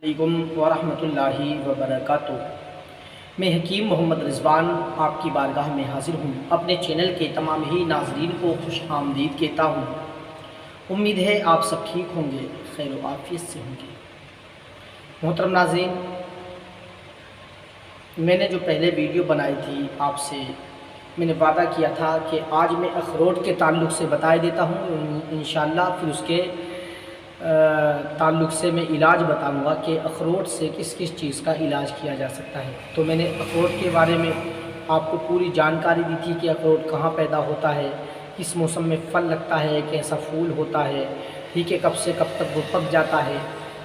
علیکم ورحمۃ اللہ وبرکاتہ۔ میں حکیم محمد رضوان آپ کی بارگاہ میں حاضر ہوں۔ اپنے چینل کے تمام ہی ناظرین کو خوش آمدید کہتا ہوں۔ امید ہے آپ سب ٹھیک ہوں گے، خیر و عافیت سے ہوں گے۔ محترم ناظرین، میں نے جو پہلے ویڈیو بنائی تھی آپ سے میں نے وعدہ کیا تھا کہ آج میں اخروٹ کے تعلق سے بتا دیتا ہوں، انشاءاللہ پھر اس کے تعلق سے میں علاج بتاؤں گا کہ اخروٹ سے کس کس چیز کا علاج کیا جا سکتا ہے۔ تو میں نے اخروٹ کے بارے میں آپ کو پوری جانکاری دی تھی کہ اخروٹ کہاں پیدا ہوتا ہے، کس موسم میں پھل لگتا ہے، کیسا پھول ہوتا ہے، ٹھیک ہے، کب سے کب تک وہ پک جاتا ہے۔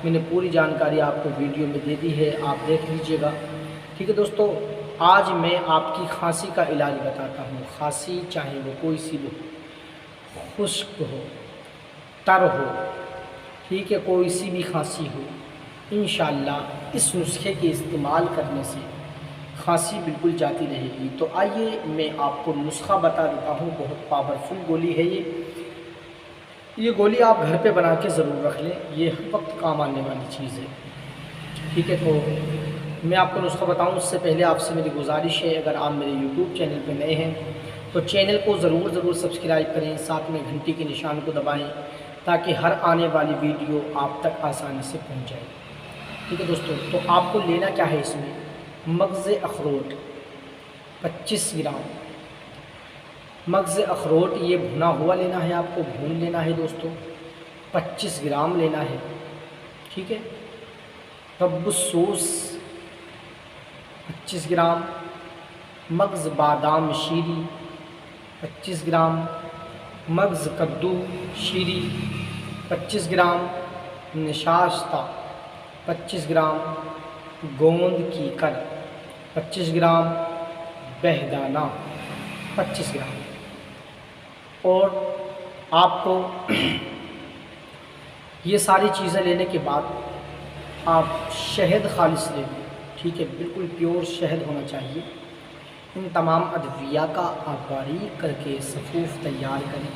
میں نے پوری جانکاری آپ کو ویڈیو میں دے دی ہے، آپ دیکھ لیجئے گا، ٹھیک ہے دوستو۔ آج میں آپ کی کھانسی کا علاج بتاتا ہوں۔ کھانسی چاہے وہ کوئی سی ہو، خشک ہو، تر ہو، ٹھیک ہے، کوئی سی بھی کھانسی ہو، انشاءاللہ اس نسخے کے استعمال کرنے سے کھانسی بالکل جاتی رہے گی۔ تو آئیے میں آپ کو نسخہ بتا دیتا ہوں، بہت پاورفل گولی ہے یہ گولی آپ گھر پہ بنا کے ضرور رکھ لیں، یہ ہر وقت کام آنے والی چیز ہے، ٹھیک ہے۔ تو میں آپ کو نسخہ بتاؤں اس سے پہلے آپ سے میری گزارش ہے، اگر آپ میرے یوٹیوب چینل پہ نئے ہیں تو چینل کو ضرور سبسکرائب کریں، ساتھ میں گھنٹی کے نشان کو دبائیں تاکہ ہر آنے والی ویڈیو آپ تک آسانی سے پہنچ جائے، ٹھیک ہے دوستو۔ تو آپ کو لینا کیا ہے، اس میں مغز اخروٹ 25 گرام، مغز اخروٹ یہ بھنا ہوا لینا ہے، آپ کو بھون لینا ہے دوستو، 25 گرام لینا ہے، ٹھیک ہے۔ رب السوس 25 گرام، مغز بادام شیری 25 گرام، مغز کدو شیری 25 گرام، نشاستہ 25 گرام، گوند کی کر 25 گرام، بہدانہ 25 گرام۔ اور آپ کو یہ ساری چیزیں لینے کے بعد آپ شہد خالص لیں، ٹھیک ہے، بالکل پیور شہد ہونا چاہیے۔ ان تمام ادویہ کا آپ باریک کر کے صفوف تیار کریں،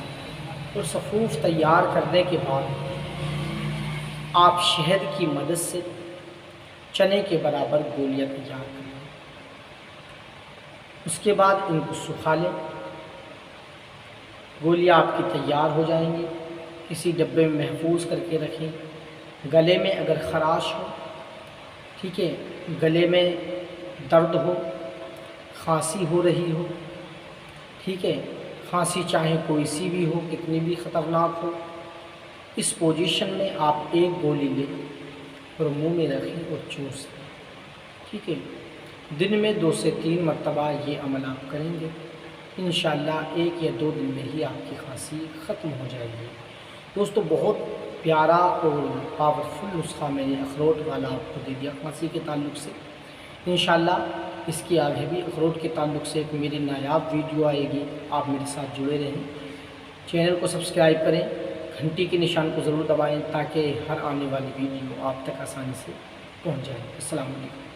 اور صفوف تیار کرنے کے بعد آپ شہد کی مدد سے چنے کے برابر گولیاں تیار کریں۔ اس کے بعد ان کو سکھا لیں، گولیاں آپ کی تیار ہو جائیں گی۔ کسی ڈبے میں محفوظ کر کے رکھیں۔ گلے میں اگر خراش ہو، ٹھیک ہے، گلے میں درد ہو، کھانسی ہو رہی ہو، ٹھیک ہے، کھانسی چاہے کوئی سی بھی ہو، کتنی بھی خطرناک ہو، اس پوزیشن میں آپ ایک گولی لیں اور منہ میں رکھیں اور چوس لیں، ٹھیک ہے۔ دن میں 2 سے 3 مرتبہ یہ عمل آپ کریں گے، انشاءاللہ 1 یا 2 دن میں ہی آپ کی کھانسی ختم ہو جائے گی۔ دوستو بہت پیارا اور پاورفل نسخہ میں نے اخروٹ والا آپ کو دے دیا کھانسی کے تعلق سے۔ انشاءاللہ اس کی آگے بھی اخروٹ کے تعلق سے ایک میری نایاب ویڈیو آئے گی، آپ میرے ساتھ جڑے رہیں۔ چینل کو سبسکرائب کریں، گھنٹی کے نشان کو ضرور دبائیں تاکہ ہر آنے والی ویڈیو آپ تک آسانی سے پہنچ جائے۔ السلام علیکم۔